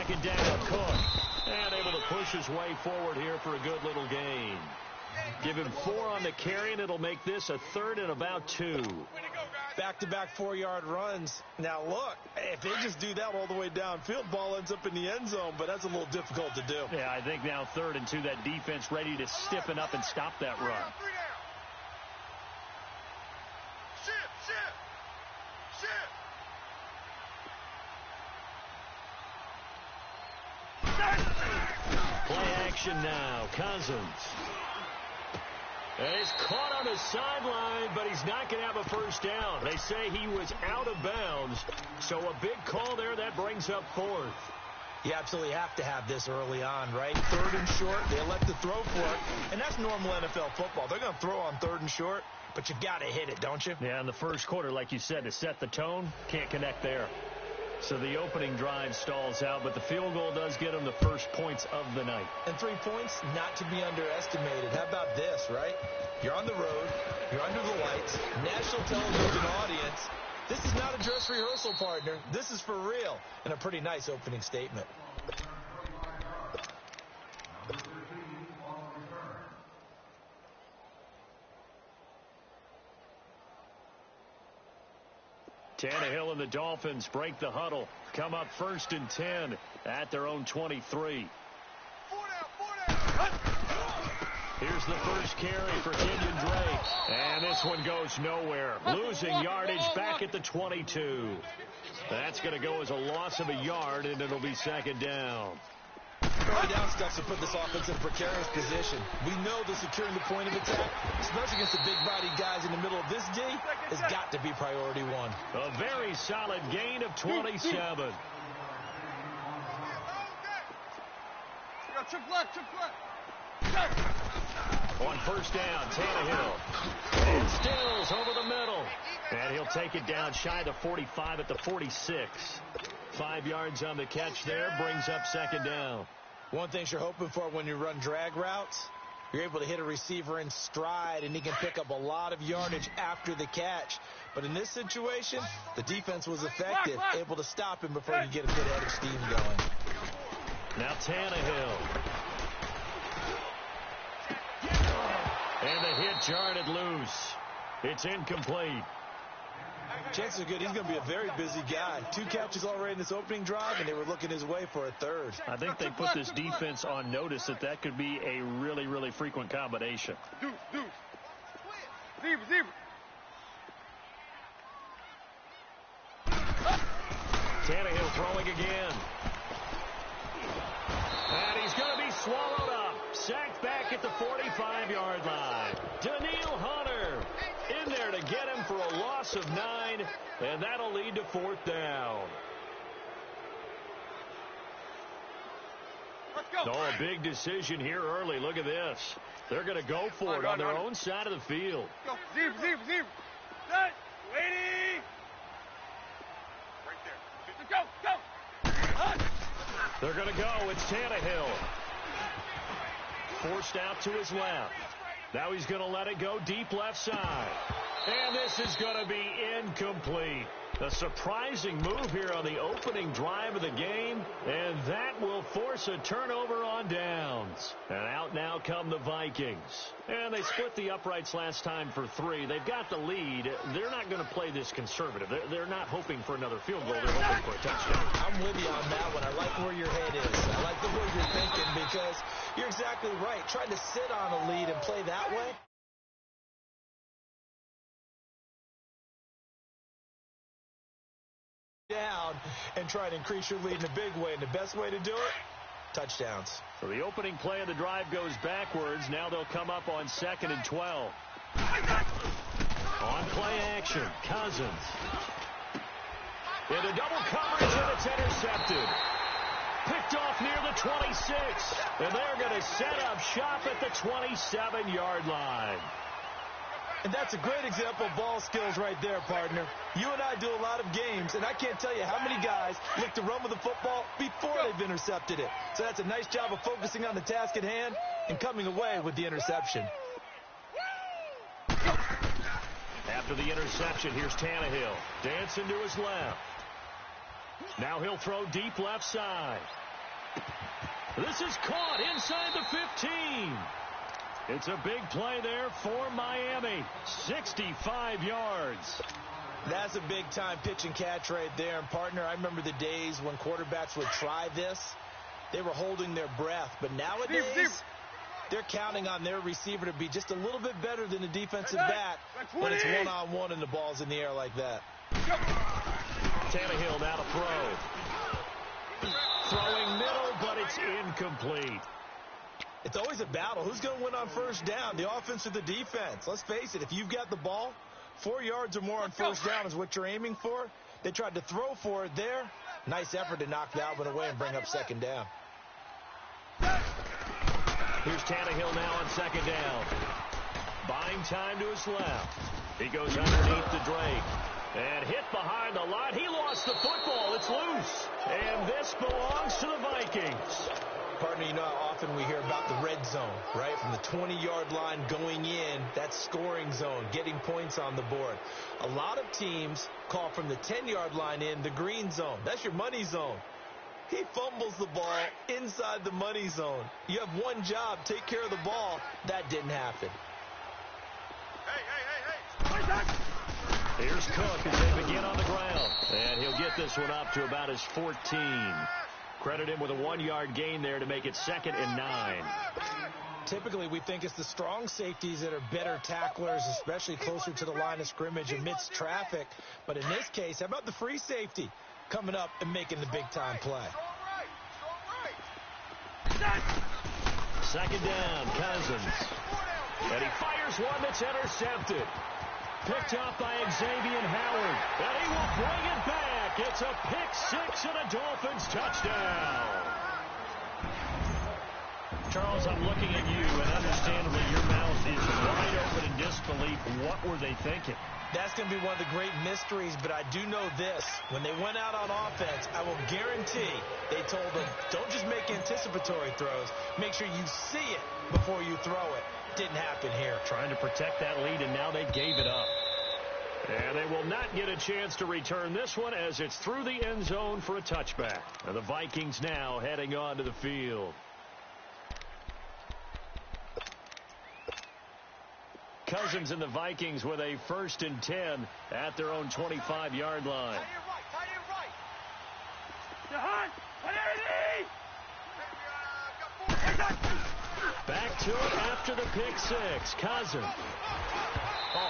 second down. Cook. And able to push his way forward here for a good little gain. Give him 4 on the carry, and it'll make this a 3rd and about 2. Back-to-back 4-yard runs. Now, look, if they just do that all the way downfield, ball ends up in the end zone, but that's a little difficult to do. Yeah, I think now 3rd and 2, that defense ready to stiffen up and stop that run. Play action now. Cousins. And he's caught on the sideline, but he's not going to have a first down. They say he was out of bounds, so a big call there. That brings up 4th. You absolutely have to have this early on, right? 3rd and short, they elect to throw for it, and that's normal NFL football. They're going to throw on 3rd and short, but you got to hit it, don't you? Yeah, in the first quarter, like you said, to set the tone, can't connect there. So the opening drive stalls out, but the field goal does get them the first points of the night. And 3 points, not to be underestimated. How about this, right? You're on the road. You're under the lights. National television audience. This is not a dress rehearsal, partner. This is for real. And a pretty nice opening statement. Tannehill and the Dolphins break the huddle. Come up 1st and 10 at their own 23. Here's the first carry for Kenyon Drake. And this one goes nowhere. Losing yardage back at the 22. That's going to go as a loss of a yard, and it'll be 2nd down. Early down stuff to put this offense in a precarious position. We know the securing the point of attack, especially against the big-bodied guys in the middle of this D, has got to be priority 1. A very solid gain of 27. On 1st down, Tannehill. And Stills over the middle. And he'll take it down shy of the 45 at the 46. 5 yards on the catch there, brings up 2nd down. One thing you're hoping for when you run drag routes, you're able to hit a receiver in stride, and he can pick up a lot of yardage after the catch. But in this situation, the defense was effective, able to stop him before you get a good head of steam going. Now Tannehill. And the hit jarred it loose. It's incomplete. Chances are good he's going to be a very busy guy. 2 catches already in this opening drive, and they were looking his way for a 3rd. I think they put this defense on notice that that could be a really, really frequent combination. Tannehill throwing again. And he's going to be swallowed up. Sacked back at the 45-yard line. Daniil Hunter in there to get him for a loss of 9, and that'll lead to 4th down. Oh, a big decision here early. Look at this. They're going to go for it on their own side of the field. Go. Zero. Set. Waiting. Right there. Go. They're going to go. It's Tannehill. Forced out to his left. Now he's going to let it go deep left side. And this is going to be incomplete. A surprising move here on the opening drive of the game, and that will force a turnover on downs. And out now come the Vikings. And they split the uprights last time for 3. They've got the lead. They're not going to play this conservative. They're not hoping for another field goal. They're hoping for a touchdown. I'm with you on that one. I like where your head is. I like the way you're thinking because you're exactly right. Trying to sit on a lead and play that way. Down and try to increase your lead in a big way. And the best way to do it, touchdowns. So the opening play of the drive goes backwards. Now they'll come up on 2nd and 12. On play action, Cousins. Into double coverage, and it's intercepted. Picked off near the 26. And they're going to set up shop at the 27-yard line. And that's a great example of ball skills right there, partner. You and I do a lot of games, and I can't tell you how many guys look to run with the football before they've intercepted it. So that's a nice job of focusing on the task at hand and coming away with the interception. After the interception, here's Tannehill. Dancing to his left. Now he'll throw deep left side. This is caught inside the 15. It's a big play there for Miami. 65 yards. That's a big-time pitch and catch right there. And, partner, I remember the days when quarterbacks would try this. They were holding their breath. But nowadays, they're counting on their receiver to be just a little bit better than the defensive back when it's one-on-one and the ball's in the air like that. Tannehill now to throw. Throwing middle, but it's incomplete. It's always a battle. Who's going to win on first down, the offense or the defense? Let's face it, if you've got the ball, 4 yards or more on first down is what you're aiming for. They tried to throw for it there. Nice effort to knock Dalvin away and bring up second down. Here's Tannehill now on second down. Buying time to his left. He goes underneath to Drake. And hit behind the line. He lost the football. It's loose. And this belongs to the Vikings. Partner, you know how often we hear about the red zone, right? From the 20-yard line going in, that's scoring zone, getting points on the board. A lot of teams call from the 10-yard line in the green zone. That's your money zone. He fumbles the ball inside the money zone. You have one job, take care of the ball. That didn't happen. Here's Cook as they begin on the ground. And he'll get this one up to about his 14. Credit him with a 1-yard gain there to make it 2nd and 9. Typically, we think it's the strong safeties that are better tacklers, especially closer to the line of scrimmage amidst traffic. But in this case, how about the free safety coming up and making the big-time play? Second down, Cousins. And he fires one that's intercepted. Picked up by Xavier Howard. And he will bring it back. It's a pick-6 and a Dolphins touchdown. Charles, I'm looking at you, and understandably your mouth is wide open in disbelief. What were they thinking? That's going to be one of the great mysteries, but I do know this. When they went out on offense, I will guarantee they told them, don't just make anticipatory throws. Make sure you see it before you throw it. Didn't happen here. Trying to protect that lead, and now they gave it up. And they will not get a chance to return this one as it's through the end zone for a touchback. And the Vikings now heading on to the field. Cousins and the Vikings with a 1st and 10 at their own 25-yard line. Back to it after the pick-6. Cousins.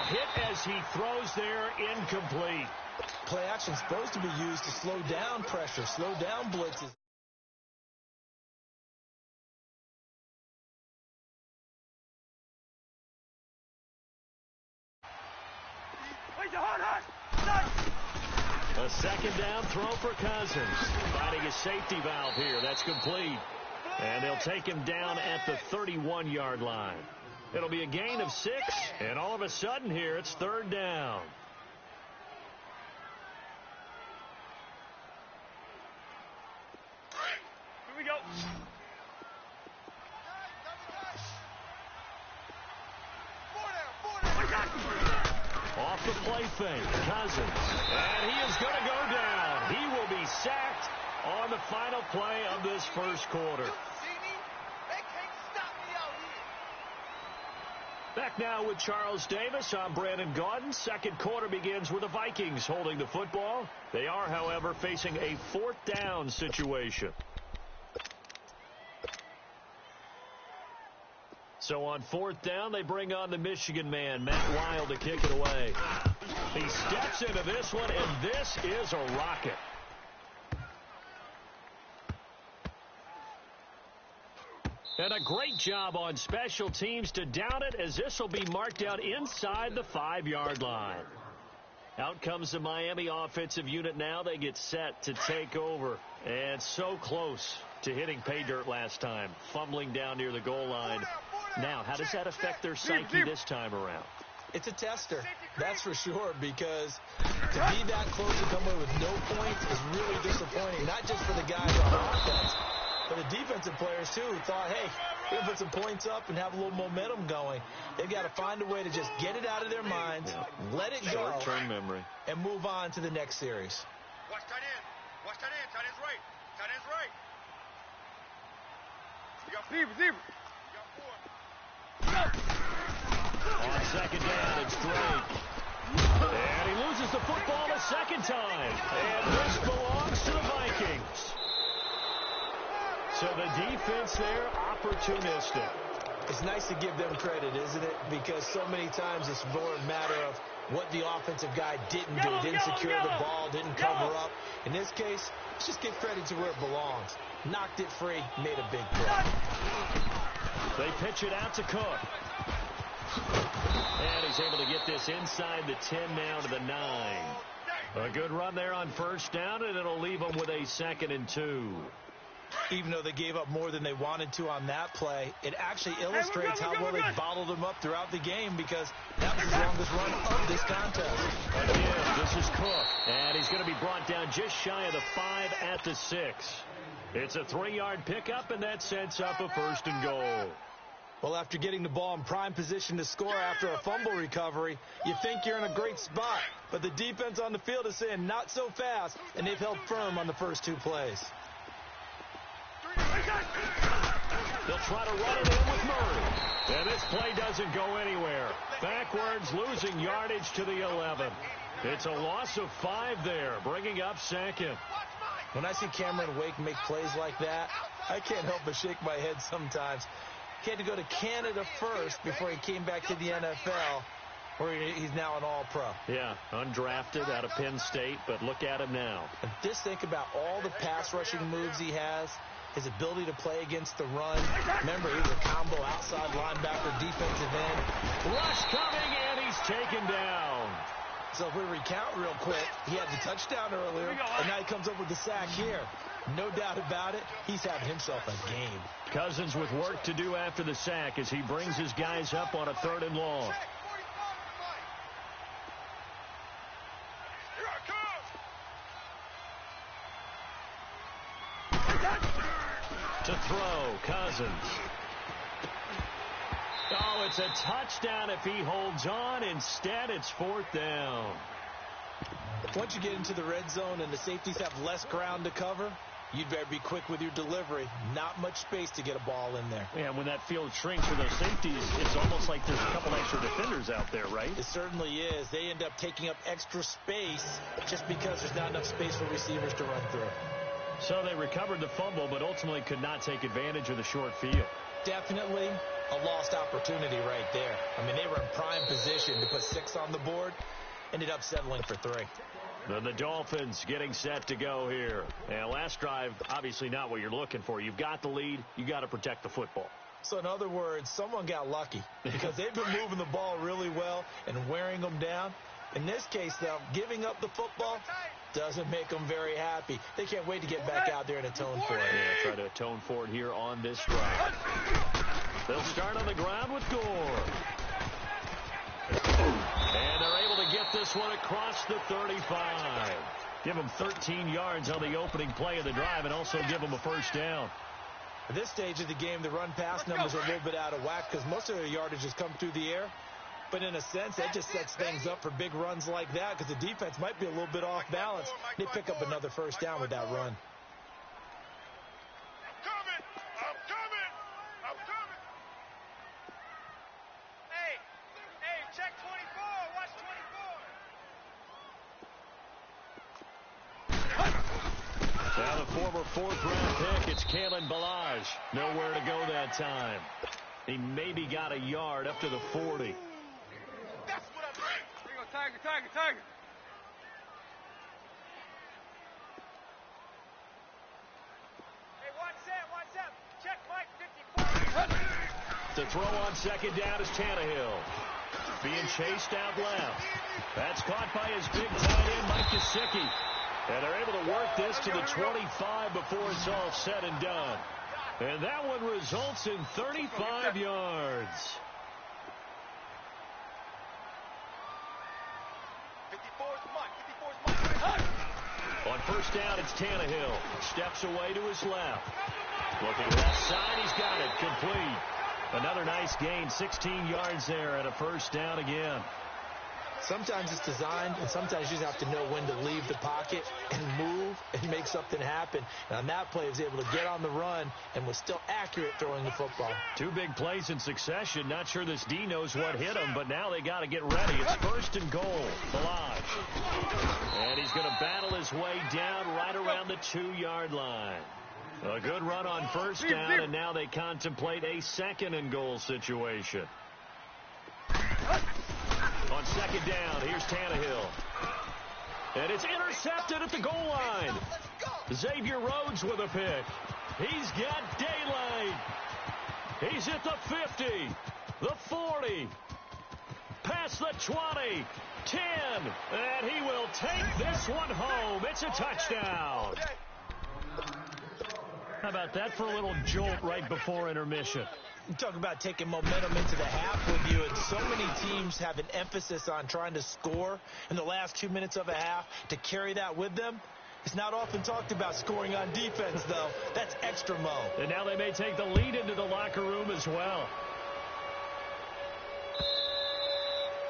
Hit as he throws there, incomplete. Play action supposed to be used to slow down pressure, slow down blitzes. A second down throw for Cousins. Finding a safety valve here. That's complete. And they'll take him down at the 31-yard line. It'll be a gain of 6, and all of a sudden here it's 3rd down. Here we go. Off the play fake, Cousins. And he is going to go down. He will be sacked on the final play of this first quarter. Back now with Charles Davis. I'm Brandon Gaudin. Second quarter begins with the Vikings holding the football. They are, however, facing a 4th down situation. So on 4th down, they bring on the Michigan man, Matt Wild, to kick it away. He steps into this one, and this is a rocket. And a great job on special teams to down it, as this will be marked out inside the 5-yard line. Out comes the Miami offensive unit now. They get set to take over. And so close to hitting pay dirt last time, fumbling down near the goal line. Now, how does that affect their psyche this time around? It's a tester, that's for sure, because to be that close and come away with no points is really disappointing, not just for the guys on offense, but the defensive players, too, who thought, hey, we're going to put some points up and have a little momentum going. They've got to find a way to just get it out of their minds, let it go, short-term memory, and move on to the next series. Watch tight end. Watch tight end. Tight end's right. Tight end's right. Receiver. On second down, it's Drake. And he loses the football a second time. And this belongs to the Vikings. So the defense there, opportunistic. It's nice to give them credit, isn't it? Because so many times it's more a matter of what the offensive guy didn't do. Didn't secure the ball, didn't cover up. In this case, let's just give credit to where it belongs. Knocked it free, made a big play. They pitch it out to Cook. And he's able to get this inside the 10 now to the 9. A good run there on first down, and it'll leave them with a 2nd and 2. Even though they gave up more than they wanted to on that play, it actually illustrates how well they bottled them up throughout the game, because that was the longest run of this contest. Again, this is Cook, and he's going to be brought down just shy of the 5 at the 6. It's a 3-yard pickup, and that sets up a 1st and goal. Well, after getting the ball in prime position to score after a fumble recovery, you think you're in a great spot. But the defense on the field is saying not so fast, and they've held firm on the first 2 plays. They'll try to run it in with Murray. And this play doesn't go anywhere. Backwards, losing yardage to the 11. It's a loss of 5 there, bringing up 2nd. When I see Cameron Wake make plays like that, I can't help but shake my head sometimes. He had to go to Canada first before he came back to the NFL, where he's now an all-pro. Yeah, undrafted out of Penn State, but look at him now. And just think about all the pass rushing moves he has, his ability to play against the run. Remember, he was a combo outside linebacker, defensive end. Rush coming, and he's taken down. So if we recount real quick, he had the touchdown earlier, and now he comes up with the sack here. No doubt about it, he's having himself a game. Cousins with work to do after the sack as he brings his guys up on a 3rd and long. To throw, Cousins. Oh, it's a touchdown if he holds on. Instead, it's 4th down. Once you get into the red zone and the safeties have less ground to cover, you'd better be quick with your delivery. Not much space to get a ball in there. Yeah, when that field shrinks for those safeties, it's almost like there's a couple extra defenders out there, right? It certainly is. They end up taking up extra space just because there's not enough space for receivers to run through. So they recovered the fumble, but ultimately could not take advantage of the short field. Definitely a lost opportunity right there. I mean, they were in prime position to put 6 on the board. Ended up settling for 3. Then the Dolphins getting set to go here. And last drive, obviously not what you're looking for. You've got the lead. You got to protect the football. So in other words, someone got lucky because they've been moving the ball really well and wearing them down. In this case, though, giving up the football doesn't make them very happy. They can't wait to get back out there and atone for it. Yeah, try to atone for it here on this drive. They'll start on the ground with Gore. And they're able to get this one across the 35. Give them 13 yards on the opening play of the drive and also give them a 1st down. At this stage of the game, the run-pass numbers are a little bit out of whack because most of their yardage has come through the air. But in a sense, that just sets things up for big runs like that because the defense might be a little bit off balance. They pick up another 1st down with that run. I'm coming. Hey, check 24. Watch 24. Now the former 4th-round pick, it's Kalen Ballage. Nowhere to go that time. He maybe got a yard up to the 40. That's what I'm doing. Here you go, Tiger. Hey, watch that. Check Mike 54. The throw on 2nd down is Tannehill. Being chased out left. That's caught by his big tight end, Mike Gesicki. And they're able to work this to the 25 before it's all said and done. And that one results in 35 yards. 54's Mike. On 1st down, it's Tannehill. Steps away to his left. Looking left side, he's got it. Complete. Another nice gain, 16 yards there and a 1st down again. Sometimes it's designed, and sometimes you just have to know when to leave the pocket and move and make something happen. And on that play, he was able to get on the run and was still accurate throwing the football. Two big plays in succession. Not sure this D knows what hit him, but now they got to get ready. It's first and goal. Balaj. And he's going to battle his way down right around the 2-yard line. A good run on first down, and now they contemplate a second and goal situation. On second down, here's Tannehill. And it's intercepted at the goal line. Xavier Rhodes with a pick. He's got daylight. He's at the 50, the 40, past the 20, 10, and he will take this one home. It's a touchdown. How about that for a little jolt right before intermission? You talk about taking momentum into the half with you, and so many teams have an emphasis on trying to score in the last 2 minutes of a half to carry that with them. It's not often talked about scoring on defense, though. That's extra mo. And now they may take the lead into the locker room as well.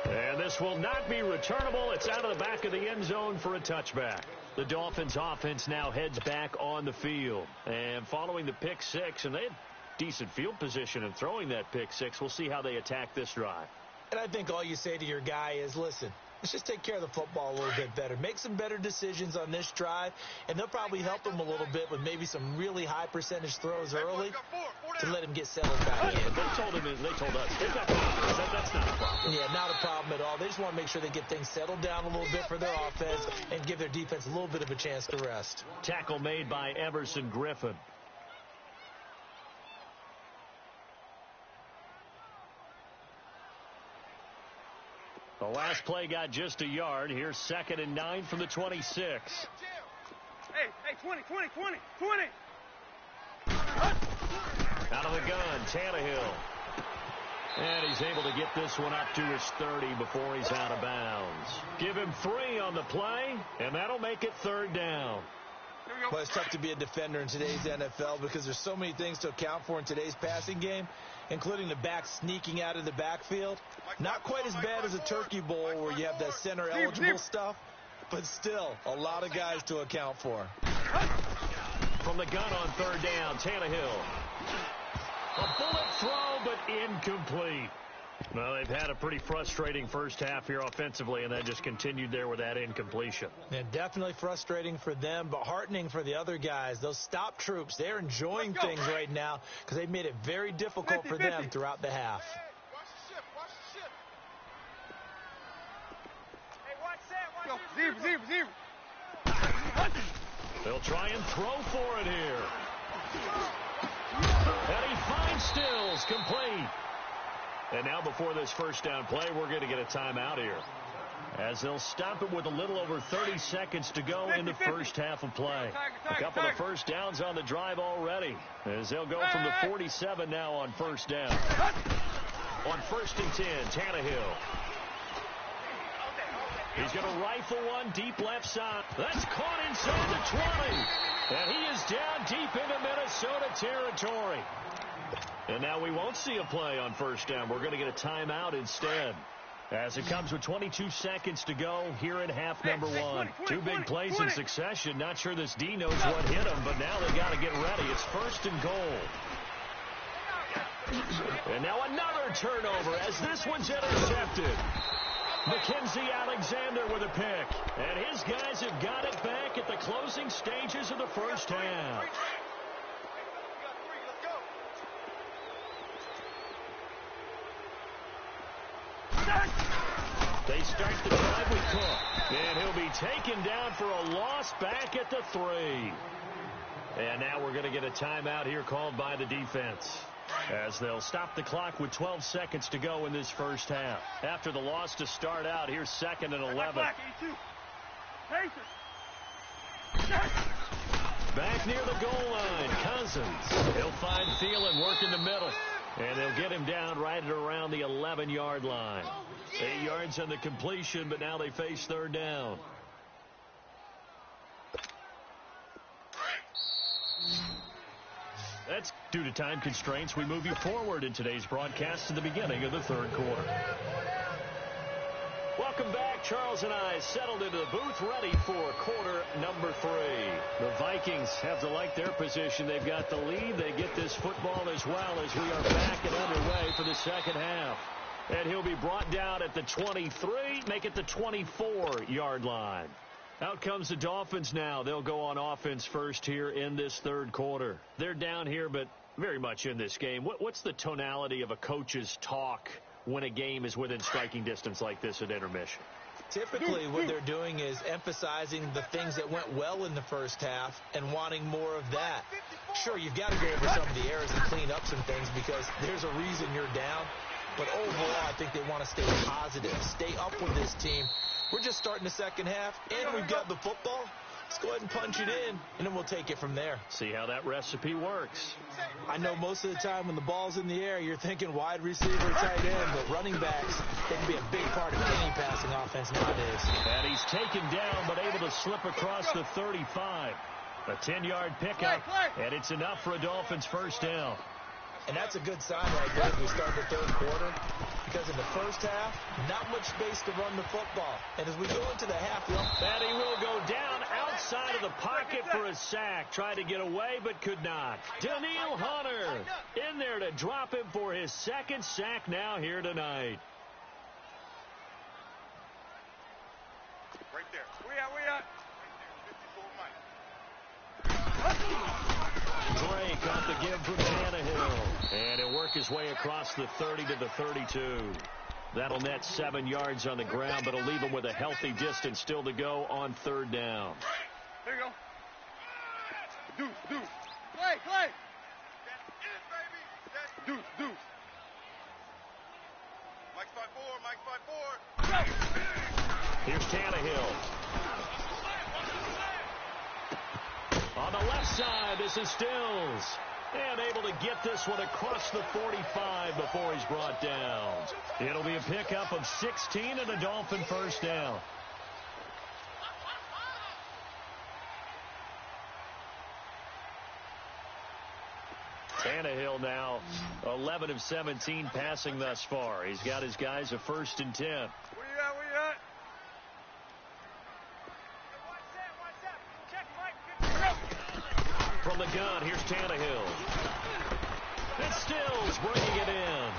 And this will not be returnable. It's out of the back of the end zone for a touchback. The Dolphins offense now heads back on the field. And following the pick six, and they had decent field position in throwing that pick six. We'll see how they attack this drive. And I think all you say to your guy is, listen, let's just take care of the football a little bit better. Make some better decisions on this drive, and they'll probably help him a little bit with maybe some really high percentage throws early to let him get settled back in. They told us, they've got confidence. That's not a problem. Yeah, not a problem at all. They just want to make sure they get things settled down a little bit for their offense and give their defense a little bit of a chance to rest. Tackle made by Everson Griffin. The last play got just a yard. Here's 2nd and 9 from the 26. Hey, 20. Out of the gun, Tannehill. And he's able to get this one up to his 30 before he's out of bounds. Give him 3 on the play, and that'll make it 3rd down. Well, it's tough to be a defender in today's NFL because there's so many things to account for in today's passing game, including the back sneaking out of the backfield. Not quite as bad as a turkey bowl where you have that center eligible stuff, but still a lot of guys to account for. From the gun on 3rd down, Tannehill. A bullet throw, but incomplete. Well, they've had a pretty frustrating first half here offensively, and then just continued there with that incompletion. And definitely frustrating for them, but heartening for the other guys. Those stop troops, they're enjoying things right now because they've made it very difficult for them throughout the half. Zero. They'll try and throw for it here. And he finds Stills, complete. And now before this first down play, we're going to get a timeout here, as they'll stop it with a little over 30 seconds to go in the first half of play. A couple of first downs on the drive already, as they'll go from the 47 now on first down. On 1st and 10, Tannehill. He's going to rifle one deep left side. That's caught inside the 20. And he is down deep into Minnesota territory. And now we won't see a play on first down. We're going to get a timeout instead, as it comes with 22 seconds to go here in half number 1. Two big plays in succession. Not sure this D knows what hit him, but now they got to get ready. It's 1st and goal. And now another turnover as this one's intercepted. Mackenzie Alexander with a pick. And his guys have got it back at the closing stages of the first half. They start the drive with Cook. And he'll be taken down for a loss back at the 3. And now we're going to get a timeout here called by the defense, as they'll stop the clock with 12 seconds to go in this first half. After the loss to start out, here's 2nd and 11. Back near the goal line, Cousins. He'll find Thielen work in the middle, and they'll get him down right at around the 11-yard line. 8 yards on the completion, but now they face 3rd down. That's due to time constraints. We move you forward in today's broadcast to the beginning of the 3rd quarter. Welcome back. Charles and I settled into the booth, ready for quarter number 3. The Vikings have to like their position. They've got the lead. They get this football as well as we are back and underway for the second half. And he'll be brought down at the 23, make it the 24-yard line. Out comes the Dolphins now. They'll go on offense first here in this third quarter. They're down here, but very much in this game. What's the tonality of a coach's talk when a game is within striking distance like this at intermission? Typically, what they're doing is emphasizing the things that went well in the first half and wanting more of that. Sure, you've got to go over some of the errors and clean up some things because there's a reason you're down. But overall, I think they want to stay positive, stay up with this team. We're just starting the second half, and we've got the football. Let's go ahead and punch it in, and then we'll take it from there. See how that recipe works. I know most of the time when the ball's in the air, you're thinking wide receiver, tight end, but running backs, they can be a big part of any passing offense nowadays. And he's taken down, but able to slip across the 35. A 10-yard pickup, and it's enough for a Dolphins first down. And that's a good sign right there as we start the third quarter, because in the first half, not much space to run the football. And as we go into the half, and he will go down outside of the pocket for a sack. Tried to get away, but could not. Danielle Hunter in there to drop him for his second sack now here tonight. Right there. We out. Drake off the give from Tannehill. And he'll work his way across the 30 to the 32. That'll net 7 yards on the ground, but it'll leave him with a healthy distance still to go on third down. There you go. Deuce. Clay. Deuce. Mike's 5-4. Here's Tannehill. On the left side, this is Stills. And able to get this one across the 45 before he's brought down. It'll be a pickup of 16 and a Dolphin first down. Tannehill now 11 of 17 passing thus far. He's got his guys a 1st and 10. We at? From the gun, here's Tannehill. And Stills bringing it in.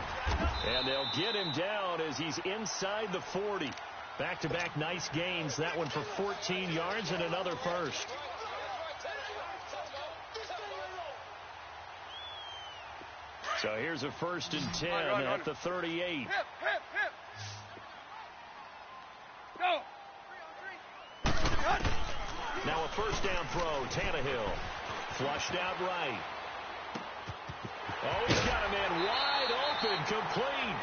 And they'll get him down as he's inside the 40. Back-to-back nice gains. That one for 14 yards and another first. So here's a 1st and 10 at the 38. Hip. Go. Now a first down throw. Tannehill. Flushed out right. Oh, he's got a man wide open, complete.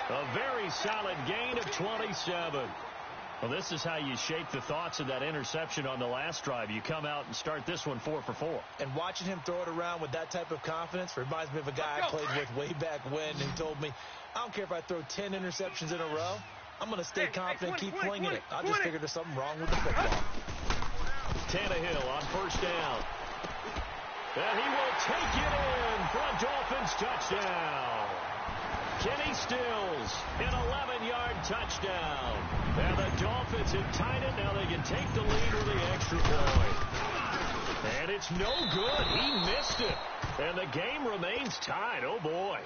A very solid gain of 27. Well, this is how you shake the thoughts of that interception on the last drive. You come out and start this one 4 for 4. And watching him throw it around with that type of confidence reminds me of a guy I played with way back when who told me, I don't care if I throw 10 interceptions in a row. I'm going to stay confident, keep flinging it. I just figured there's something wrong with the football. Tannehill on first down. And he will take it in for a Dolphins touchdown. Kenny Stills, an 11-yard touchdown. And the Dolphins have tied it. Now they can take the lead with the extra point. And it's no good. He missed it. And the game remains tied. Oh, boy.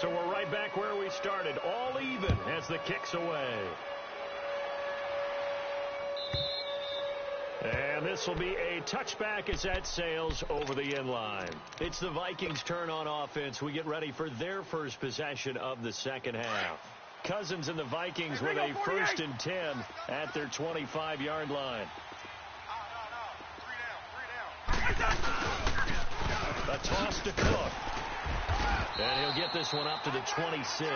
So we're right back where we started. All even as the kick's away. And this will be a touchback as that sails over the end line. It's the Vikings' turn on offense. We get ready for their first possession of the second half. Cousins and the Vikings with a 1st and 10 at their 25-yard line. A toss to Cook. And he'll get this one up to the 26.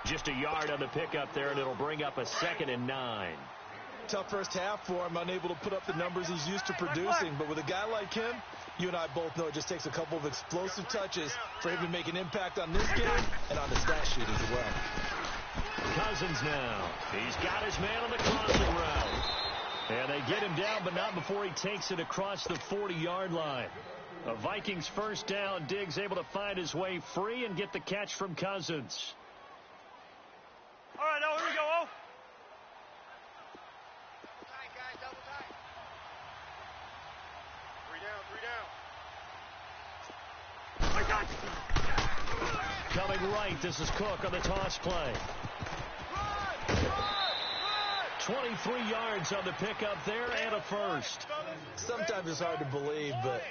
Just a yard on the pickup there, and it'll bring up a 2nd and 9. Tough first half for him, unable to put up the numbers he's used to producing. But with a guy like him, you and I both know it just takes a couple of explosive touches for him to make an impact on this game and on the stat sheet as well. Cousins now. He's got his man on the crossing route. And they get him down, but not before he takes it across the 40-yard line. A Vikings first down. Diggs able to find his way free and get the catch from Cousins. All right, now here we go. Oh. Tight, guys, double tight. 3 down, 3 down. I got you. Coming right, this is Cook on the toss play. 23 yards on the pickup there and a first. Sometimes it's hard to believe, but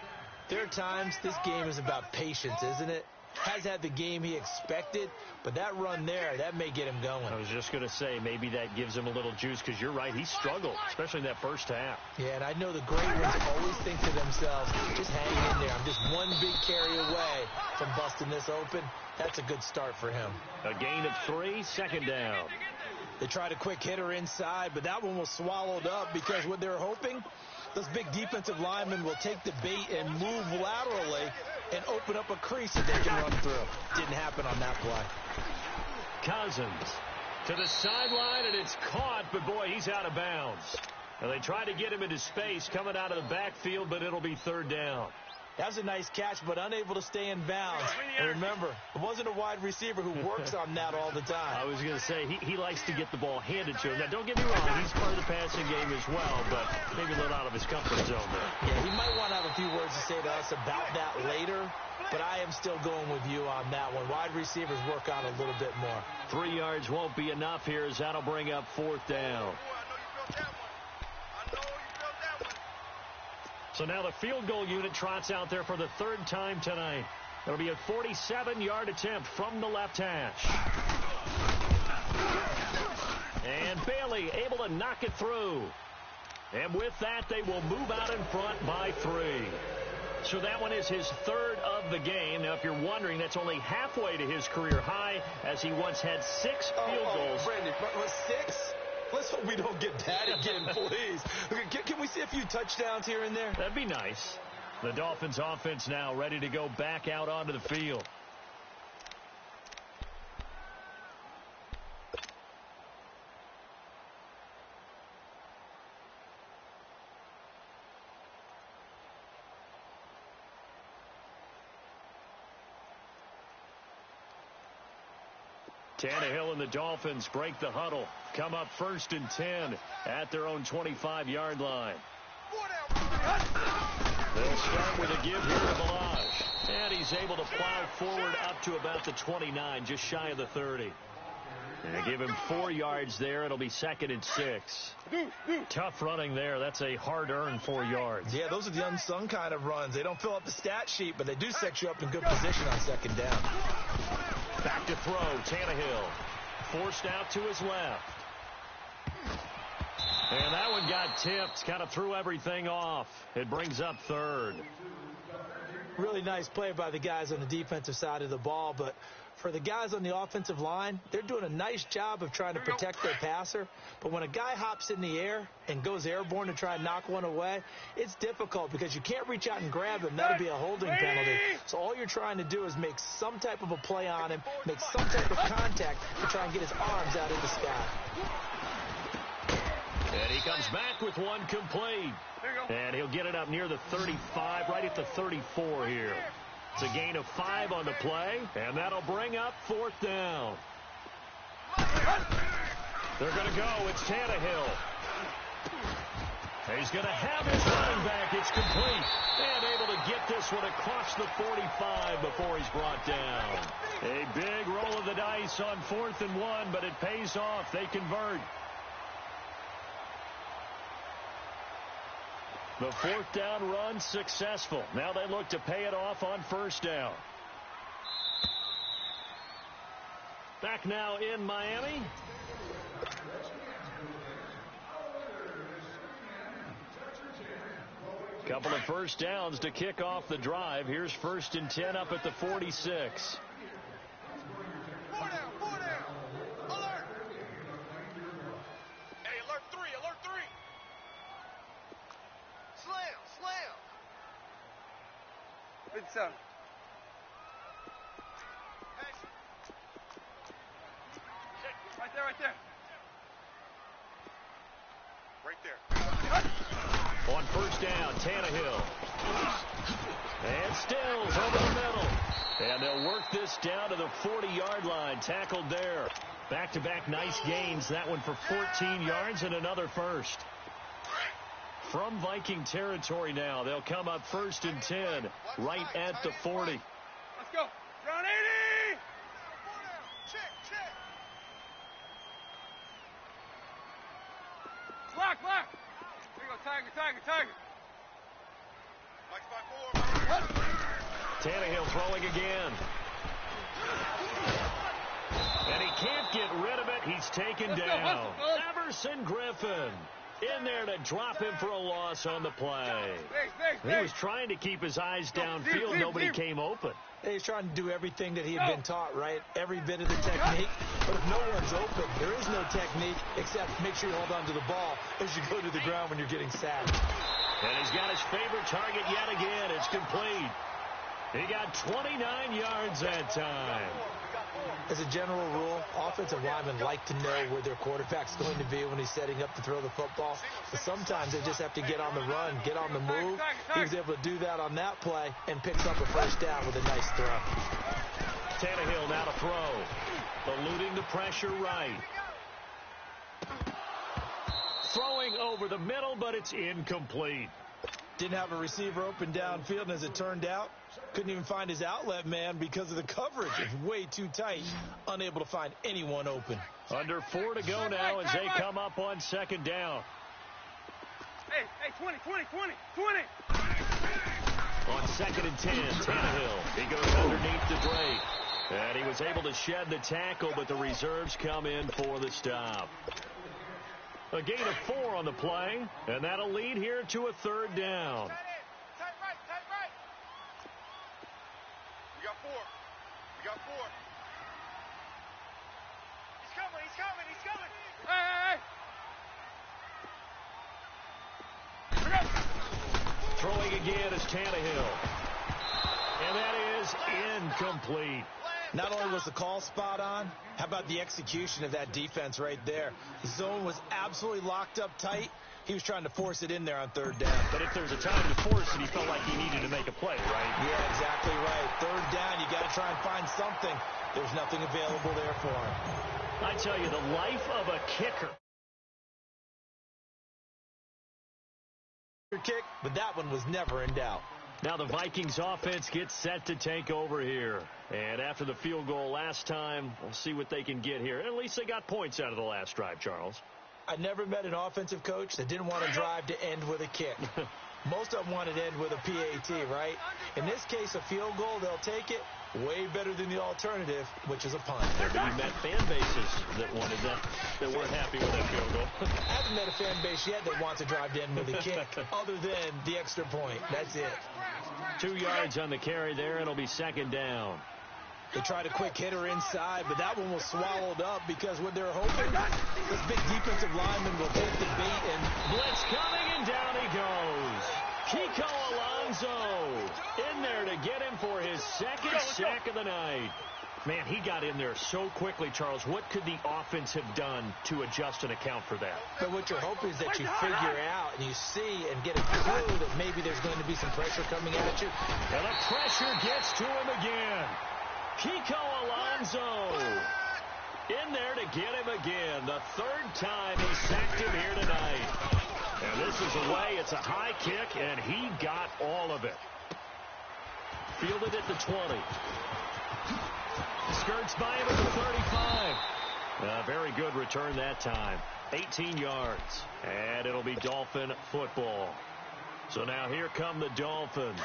there are times this game is about patience, isn't it? Has had the game he expected, but that run there, that may get him going. I was just going to say, maybe that gives him a little juice, because you're right, he struggled, especially in that first half. Yeah, and I know the great ones always think to themselves, just hang in there. I'm just one big carry away from busting this open. That's a good start for him. A gain of 3, second down. They tried a quick hitter inside, but that one was swallowed up because what they're hoping, those big defensive linemen will take the bait and move laterally and open up a crease that they can run through. Didn't happen on that play. Cousins to the sideline, and it's caught, but boy, he's out of bounds. And they try to get him into space coming out of the backfield, but it'll be third down. That was a nice catch, but unable to stay in bounds. And remember, it wasn't a wide receiver who works on that all the time. I was going to say, he likes to get the ball handed to him. Now, don't get me wrong, he's part of the passing game as well, but maybe a little out of his comfort zone there. Yeah, he might want to have a few words to say to us about that later, but I am still going with you on that one. Wide receivers work on a little bit more. 3 yards won't be enough here, as that'll bring up fourth down. So now the field goal unit trots out there for the third time tonight. It'll be a 47-yard attempt from the left hash. And Bailey able to knock it through. And with that, they will move out in front by 3. So that one is his third of the game. Now, if you're wondering, that's only halfway to his career high, as he once had 6 field goals. Brandon, was 6? Let's hope we don't get that again, please. Can we see a few touchdowns here and there? That'd be nice. The Dolphins offense now ready to go back out onto the field. Tannehill and the Dolphins break the huddle. Come up 1st and 10 at their own 25-yard line. They'll start with a give here to Balaj. And he's able to plow forward up to about the 29, just shy of the 30. And they give him 4 yards there. It'll be 2nd and 6. Tough running there. That's a hard-earned 4 yards. Yeah, those are the unsung kind of runs. They don't fill up the stat sheet, but they do set you up in good position on 2nd down. Back to throw, Tannehill. Forced out to his left. And that one got tipped. Kind of threw everything off. It brings up 3rd. Really nice play by the guys on the defensive side of the ball, but for the guys on the offensive line, they're doing a nice job of trying to protect their passer. But when a guy hops in the air and goes airborne to try and knock one away, it's difficult because you can't reach out and grab him. That'll be a holding penalty. So all you're trying to do is make some type of a play on him, make some type of contact to try and get his arms out of the sky. And he comes back with one complete. And he'll get it up near the 35, right at the 34 here. It's a gain of 5 on the play, and that'll bring up 4th down. They're going to go. It's Tannehill. He's going to have his running back. It's complete. And able to get this one across the 45 before he's brought down. A big roll of the dice on 4th and 1, but it pays off. They convert. The 4th down run successful. Now they look to pay it off on 1st down. Back now in Miami. Couple of 1st downs to kick off the drive. Here's 1st and 10 up at the 46. Right there, right there. Break On first down, Tannehill. And Stills over the middle. And they'll work this down to the 40-yard line. Tackled there. Back-to-back nice gains. That one for 14 yards and another first. From Viking territory now. They'll come up first and 10 right at the 40. Let's go. Round 80. Check. Block. There you go, Tiger. Mike's by 4. Tannehill throwing again. And he can't get rid of it. He's taken down. Everson Griffin in there to drop him for a loss on the play. He was trying to keep his eyes downfield. Nobody came open. He's trying to do everything that he had been taught, right? Every bit of the technique. But if no one's open, there is no technique except make sure you hold on to the ball as you go to the ground when you're getting sacked. And he's got his favorite target yet again. It's complete. He got 29 yards that time. As a general rule, offensive linemen like to know where their quarterback's going to be when he's setting up to throw the football. But sometimes they just have to get on the run, get on the move. He was able to do that on that play and picks up a first down with a nice throw. Tannehill now to throw. Eluding the pressure right. Throwing over the middle, but it's incomplete. Didn't have a receiver open downfield, and as it turned out, couldn't even find his outlet man because of the coverage. It's way too tight, unable to find anyone open. Under 4 to go now as they come up on second down. Hey, 20. On second and 10, Tannehill. He goes underneath to Drake. And he was able to shed the tackle, but the reserves come in for the stop. A gain of 4 on the play, and that'll lead here to a third down. Tight right. We got 4. He's coming. Hey. Throwing again is Tannehill. And that is incomplete. Not only was the call spot on, how about the execution of that defense right there? The zone was absolutely locked up tight. He was trying to force it in there on third down. But if there was a time to force it, he felt like he needed to make a play, right? Yeah, exactly right. Third down, you got to try and find something. There's nothing available there for him. I tell you, the life of a kicker. Kick, but that one was never in doubt. Now the Vikings offense gets set to take over here. And after the field goal last time, we'll see what they can get here. At least they got points out of the last drive, Charles. I never met an offensive coach that didn't want to drive to end with a kick. Most of them wanted to end with a PAT, right? In this case, a field goal, they'll take it. Way better than the alternative, which is a punt. But you met fan bases that wanted that weren't happy with that field goal. I haven't met a fan base yet that wants to drive to end with a kick, other than the extra point. That's it. 2 yards on the carry there. It'll be second down. They tried a quick hitter inside, but that one was swallowed up because what they're hoping, this big defensive lineman will take the bait and blitz coming, and down he goes. Kiko Alonso in there to get him for his second sack of the night. Man, he got in there so quickly, Charles. What could the offense have done to adjust and account for that? But what you're hoping is that you figure out and you see and get a clue that maybe there's going to be some pressure coming at you. And the pressure gets to him again. Kiko Alonso in there to get him again. The third time he sacked him here tonight. And this is away. It's a high kick, and he got all of it. Fielded at the 20. Skirts by him at the 35. Very good return that time. 18 yards. And it'll be Dolphin football. So now here come the Dolphins.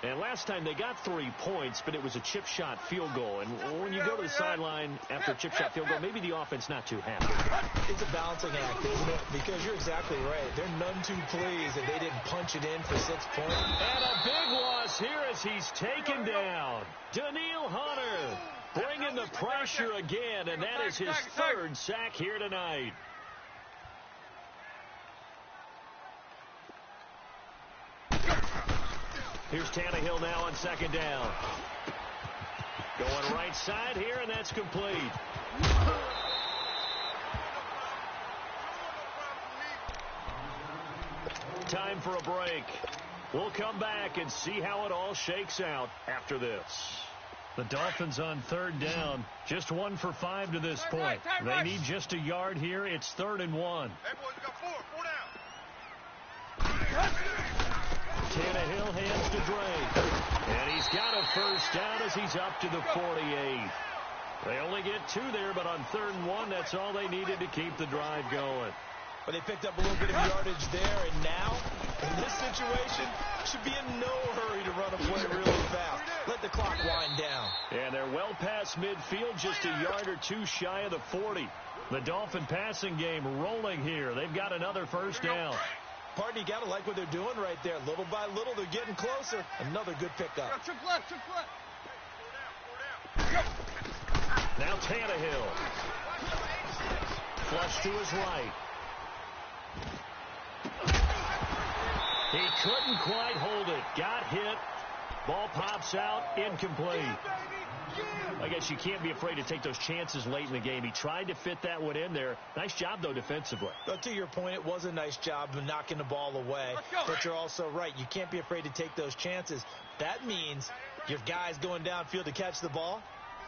And last time they got 3 points, but it was a chip shot field goal. And when you go to the sideline after a chip shot field goal, maybe the offense not too happy. It's a balancing act, isn't it? Because you're exactly right. They're none too pleased that they didn't punch it in for 6 points. And a big loss here as he's taken down. Daniil Hunter bringing the pressure again, and that is his third sack here tonight. Here's Tannehill now on second down. Going right side here, and that's complete. for a break. We'll come back and see how it all shakes out after this. The Dolphins on third down. Just 1 for 5 to this point. They need just a yard here. It's 3rd and 1. Hey, boys, we got four down. Tannehill hands to Drake. And he's got a first down as he's up to the 48. They only get 2 there, but on 3rd and 1, that's all they needed to keep the drive going. But they picked up a little bit of yardage there, and now, in this situation, should be in no hurry to run a play really fast. Let the clock wind down. And they're well past midfield, just a yard or 2 shy of the 40. The Dolphin passing game rolling here. They've got another first down. Partner, you got to like what they're doing right there. Little by little, they're getting closer. Another good pickup. Trick left. Now Tannehill. Flush to his right. He couldn't quite hold it. Got hit. Ball pops out. Incomplete. I guess you can't be afraid to take those chances late in the game. He tried to fit that one in there. Nice job, though, defensively. But to your point, it was a nice job of knocking the ball away. But you're also right. You can't be afraid to take those chances. That means your guys going downfield to catch the ball,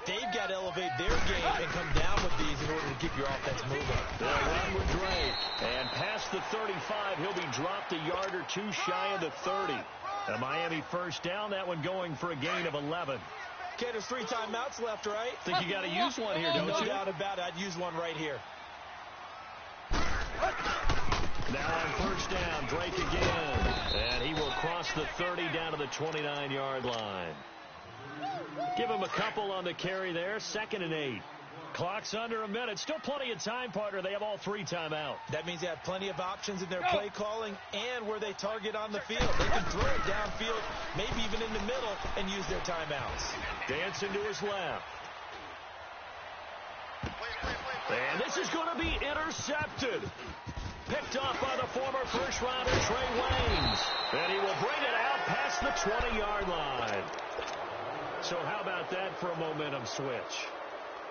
they've got to elevate their game and come down with these in order to keep your offense moving. They'll run with Drake. And past the 35, he'll be dropped a yard or 2 shy of the 30. A Miami first down, that one going for a gain of 11. Okay, there's 3 timeouts left, right? Think you got to use one here, don't you? No doubt about it. I'd use one right here. Now on first down, Drake again. And he will cross the 30 down to the 29-yard line. Give him a couple on the carry there. 2nd and 8. Clock's under a minute. Still plenty of time, partner. They have all 3 timeouts. That means they have plenty of options in their play calling and where they target on the field. They can throw it downfield, maybe even in the middle, and use their timeouts. Dancing to his left. And this is going to be intercepted. Picked off by the former first-rounder Trey Waynes. And he will bring it out past the 20-yard line. So how about that for a momentum switch?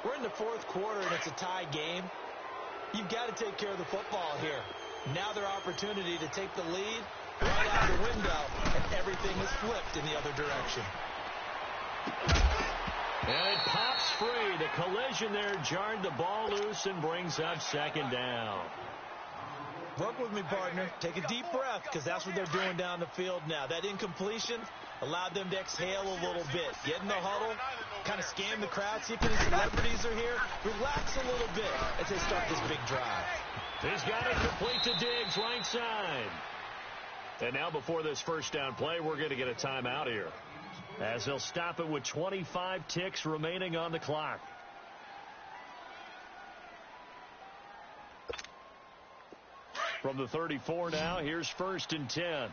We're in the 4th quarter, and it's a tie game. You've got to take care of the football here. Now their opportunity to take the lead right out the window, and everything is flipped in the other direction. And it pops free. The collision there jarred the ball loose and brings up 2nd down. Work with me, partner. Take a deep breath, because that's what they're doing down the field now. That incompletion allowed them to exhale a little bit. Get in the huddle, kind of scan the crowd, see if any celebrities are here. Relax a little bit as they start this big drive. He's got it complete to Diggs, right side. And now before this first down play, we're going to get a timeout here, as they'll stop it with 25 ticks remaining on the clock. From the 34 now, here's 1st and 10.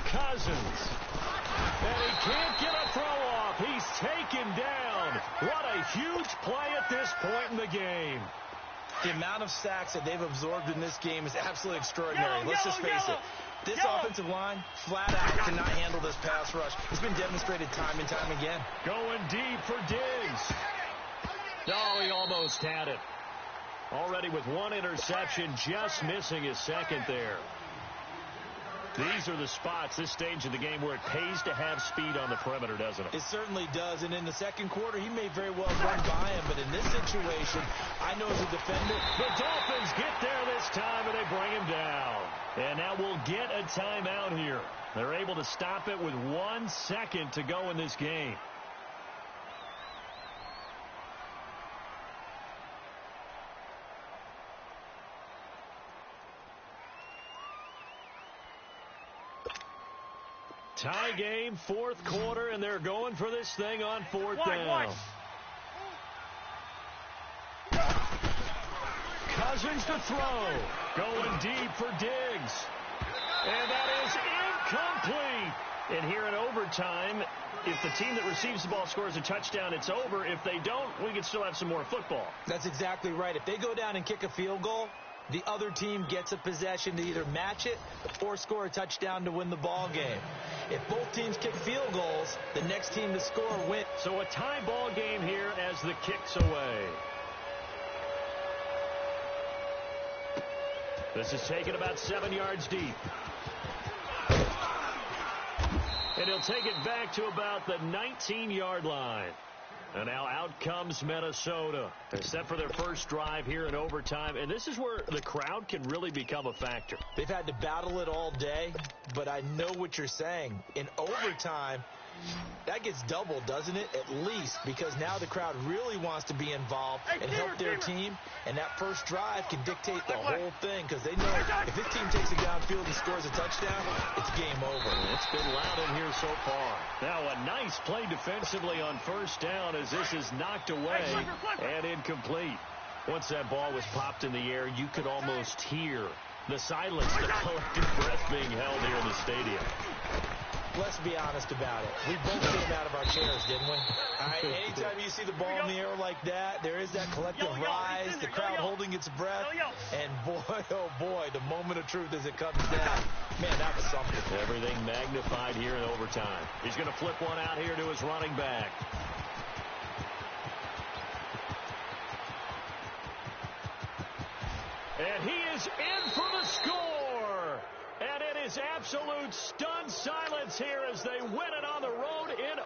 Cousins. And he can't get a throw off. He's taken down. What a huge play at this point in the game. The amount of sacks that they've absorbed in this game is absolutely extraordinary. Let's just face it. This offensive line, flat out, cannot handle this pass rush. It's been demonstrated time and time again. Going deep for Diggs. Oh, he almost had it. Already with 1 interception, just missing his 2nd there. These are the spots, this stage of the game, where it pays to have speed on the perimeter, doesn't it? It certainly does, and in the 2nd quarter, he may very well run by him, but in this situation, I know as a defender, the Dolphins get there this time, and they bring him down. And now we'll get a timeout here. They're able to stop it with 1 second to go in this game. Tie game, 4th quarter, and they're going for this thing on 4th down. Cousins to throw. Going deep for Diggs. And that is incomplete. And here in overtime, if the team that receives the ball scores a touchdown, it's over. If they don't, we can still have some more football. That's exactly right. If they go down and kick a field goal, the other team gets a possession to either match it or score a touchdown to win the ball game. If both teams kick field goals, the next team to score wins. So a tie ball game here as the kick's away. This is taken about 7 yards deep. And he'll take it back to about the 19-yard line. And now out comes Minnesota. They're set for their first drive here in overtime. And this is where the crowd can really become a factor. They've had to battle it all day, but I know what you're saying. In overtime, that gets doubled, doesn't it? At least, because now the crowd really wants to be involved and help their team. And that first drive can dictate the whole thing because they know if this team takes it downfield and scores a touchdown, it's game over. It's been loud in here so far. Now a nice play defensively on first down as this is knocked away and incomplete. Once that ball was popped in the air, you could almost hear the silence, the collective breath being held here in the stadium. Let's be honest about it. We both came out of our chairs, didn't we? All right, anytime you see the ball in the air like that, there is that collective rise, the crowd holding its breath, and boy, oh boy, the moment of truth as it comes down. Man, that was something. Everything magnified here in overtime. He's going to flip one out here to his running back. And he is in for the score. And it is absolute stunned silence here as they win it on the road in